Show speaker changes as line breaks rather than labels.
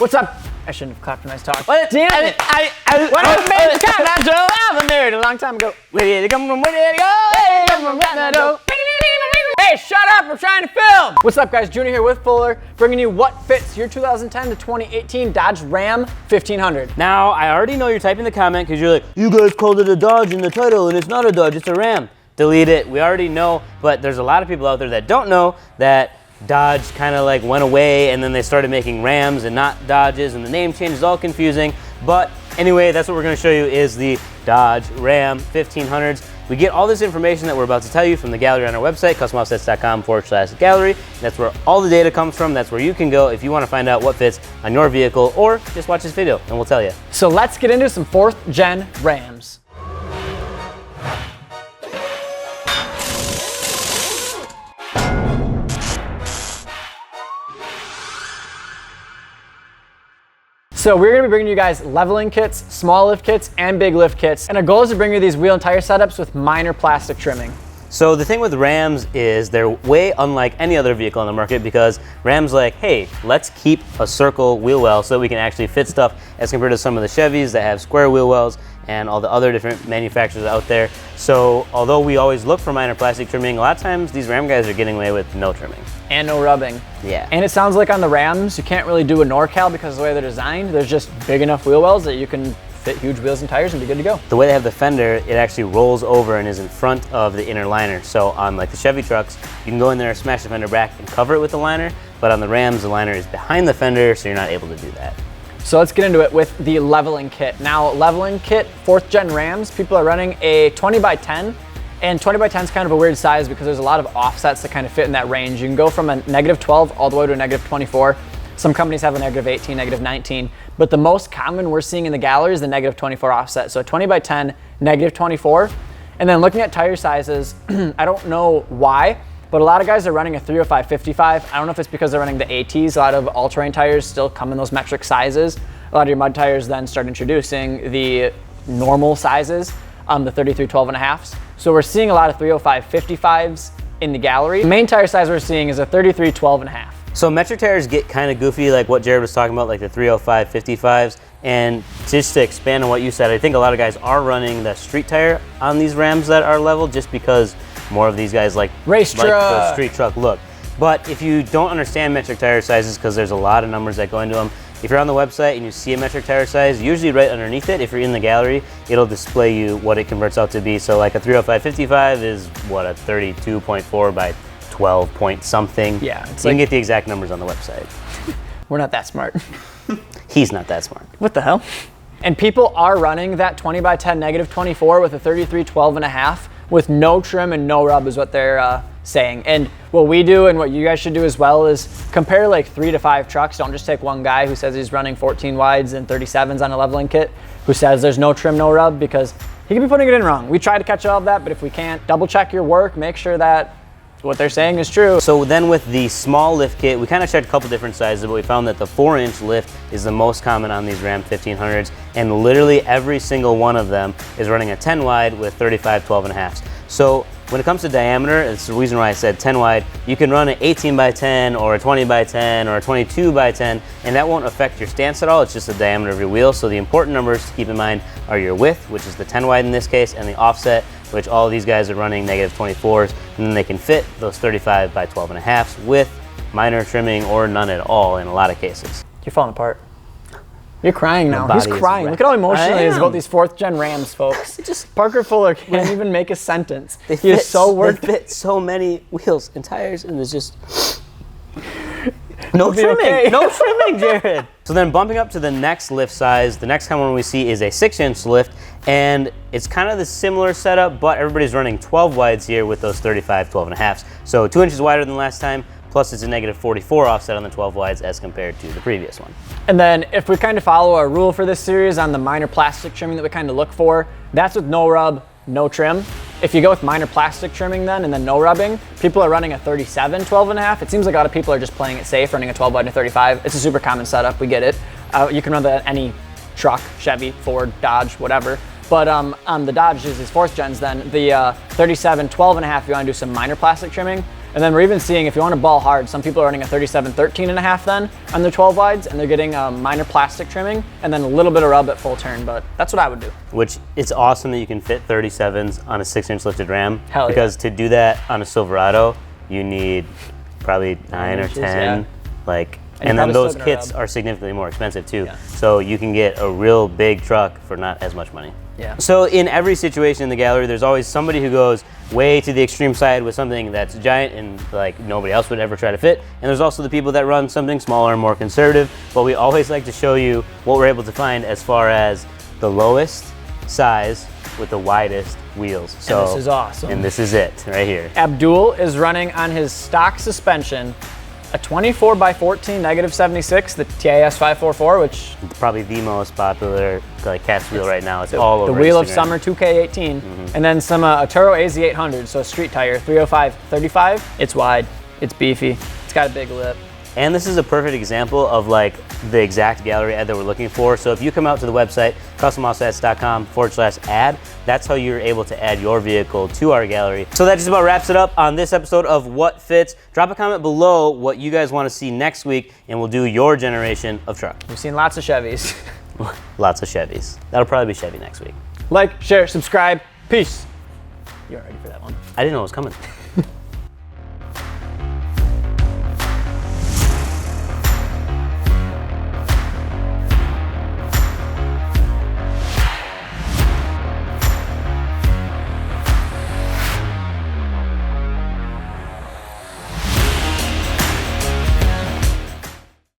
What's up? I shouldn't have clapped when I was talking.
What?
Damn it! What up, man? I drove out there a long time ago. Where did it come from? Where did it go? Where did it come from? Where did it go? Hey, shut up! I'm trying to film. What's up, guys? Junior here with Fuller, bringing you what fits your 2010 to 2018 Dodge Ram 1500.
Now, I already know you're typing the comment because you're like, you guys called it a Dodge in the title and it's not a Dodge, it's a Ram. Delete it. We already know, but there's a lot of people out there that don't know that Dodge kind of like went away and then they started making Rams and not Dodges and the name change is all confusing. But anyway, that's what we're going to show you is the Dodge Ram 1500s. We get all this information that we're about to tell you from the gallery on our website, customoffsets.com/gallery. That's where all the data comes from. That's where you can go if you want to find out what fits on your vehicle, or just watch this video and we'll tell you.
So let's get into some 4th gen Rams. So we're gonna be bringing you guys leveling kits, small lift kits, and big lift kits. And our goal is to bring you these wheel and tire setups with minor plastic trimming.
So the thing with Rams is they're way unlike any other vehicle on the market because Ram's like, hey, let's keep a circle wheel well so that we can actually fit stuff as compared to some of the Chevys that have square wheel wells and all the other different manufacturers out there. So although we always look for minor plastic trimming, a lot of times these Ram guys are getting away with no trimming.
And no rubbing.
Yeah.
And it sounds like on the Rams, you can't really do a NorCal because of the way they're designed. There's just big enough wheel wells that you can fit huge wheels and tires and be good to go.
The way they have the fender, it actually rolls over and is in front of the inner liner. So on like the Chevy trucks, you can go in there, smash the fender back and cover it with the liner. But on the Rams, the liner is behind the fender, so you're not able to do that.
So let's get into it with the leveling kit. Now, leveling kit, 4th gen Rams, people are running a 20x10. And 20x10 is kind of a weird size because there's a lot of offsets that kind of fit in that range. You can go from a -12 all the way to a -24. Some companies have a -18, -19. But the most common we're seeing in the gallery is the -24 offset. So 20x10, -24. And then looking at tire sizes, I don't know why, but a lot of guys are running a 305/55. I don't know if it's because they're running the ATs. A lot of all-terrain tires still come in those metric sizes. A lot of your mud tires then start introducing the normal sizes, the 33/12.5s. So we're seeing a lot of 305/55s in the gallery. The main tire size we're seeing is a 33/12.5.
So metric tires get kind of goofy, like what Jared was talking about, like the 305/55s. And just to expand on what you said, I think a lot of guys are running the street tire on these Rams that are level just because more of these guys like the street truck look. But if you don't understand metric tire sizes, because there's a lot of numbers that go into them, if you're on the website and you see a metric tire size, usually right underneath it, if you're in the gallery, it'll display you what it converts out to be. So like a 305/55 is what, a 32.4 by 12 point something.
Yeah.
You can get the exact numbers on the website.
We're not that smart.
He's not that smart.
What the hell? And people are running that 20x10 -24 with a 33/12.5 with no trim and no rub is what they're saying. And what we do and what you guys should do as well is compare like 3 to 5 trucks. Don't just take one guy who says he's running 14 wides and 37s on a leveling kit who says there's no trim, no rub, because he could be putting it in wrong. We try to catch all of that, but if we can't, double check your work, make sure that what they're saying is true.
So then with the small lift kit, we kind of checked a couple different sizes, but we found that the 4-inch lift is the most common on these Ram 1500s, and literally every single one of them is running a 10 wide with 35/12.5s. So when it comes to diameter, it's the reason why I said 10 wide, you can run an 18x10 or a 20x10 or a 22x10, and that won't affect your stance at all. It's just the diameter of your wheel. So the important numbers to keep in mind are your width, which is the 10 wide in this case, and the offset, which all of these guys are running -24s, and then they can fit those 35x12.5s with minor trimming or none at all in a lot of cases.
You're falling apart. You're crying now.
My
He's
body is
crying.
wrecked.
Look at how emotional he is
I
about
am.
these 4th gen Rams, folks. Parker Fuller can't even make a sentence.
They
He is so worked.
They fit so many wheels and tires, and there's just no
be
trimming.
okay.
No trimming, Jared. So then bumping up to the next lift size, the next common one we see is a 6-inch lift, and it's kind of the similar setup, but everybody's running 12 wides here with those 35/12.5s. So 2 inches wider than last time, plus it's a -44 offset on the 12 wides as compared to the previous one.
And then if we kind of follow our rule for this series on the minor plastic trimming that we kind of look for, that's with no rub, no trim. If you go with minor plastic trimming then and then no rubbing, people are running a 37/12.5. It seems like a lot of people are just playing it safe, running a 12 wide and a 35. It's a super common setup, we get it. You can run that any truck, Chevy, Ford, Dodge, whatever. But on the Dodge, these 4th gens then, the 37/12.5, if you want to do some minor plastic trimming, And then we're even seeing, if you want to ball hard, some people are running a 37-13.5 then on their 12 wides, and they're getting minor plastic trimming and then a little bit of rub at full turn, but that's what I would do.
Which it's awesome that you can fit 37s on a 6-inch lifted ram.
Hell yeah.
Because to do that on a Silverado, you need probably 9 or
inches,
10.
yeah.
And then
probably
those
still gonna
kits
rub.
are significantly more expensive too.
Yeah.
So you can get a real big truck for not as much money.
Yeah.
So in every situation in the gallery, there's always somebody who goes way to the extreme side with something that's giant and like nobody else would ever try to fit. And there's also the people that run something smaller and more conservative. But we always like to show you what we're able to find as far as the lowest size with the widest wheels. So
this is awesome.
And this is it right here.
Abdul is running on his stock suspension a 24x14 -76, the TIS 544, which
Probably the most popular like cast wheel right now. It's all over
the Wheel of
Instagram.
Summer 2K18, and then some Toro AZ800, so a street tire, 305/35. It's wide, it's beefy, it's got a big lip.
And this is a perfect example of like the exact gallery ad that we're looking for. So if you come out to the website, customoffsets.com/ad, that's how you're able to add your vehicle to our gallery. So that just about wraps it up on this episode of What Fits. Drop a comment below what you guys want to see next week, and we'll do your generation of truck.
We've seen lots of Chevys.
Lots of Chevys. That'll probably be Chevy next week.
Like, share, subscribe, peace. You're ready for that one.
I didn't know it was coming.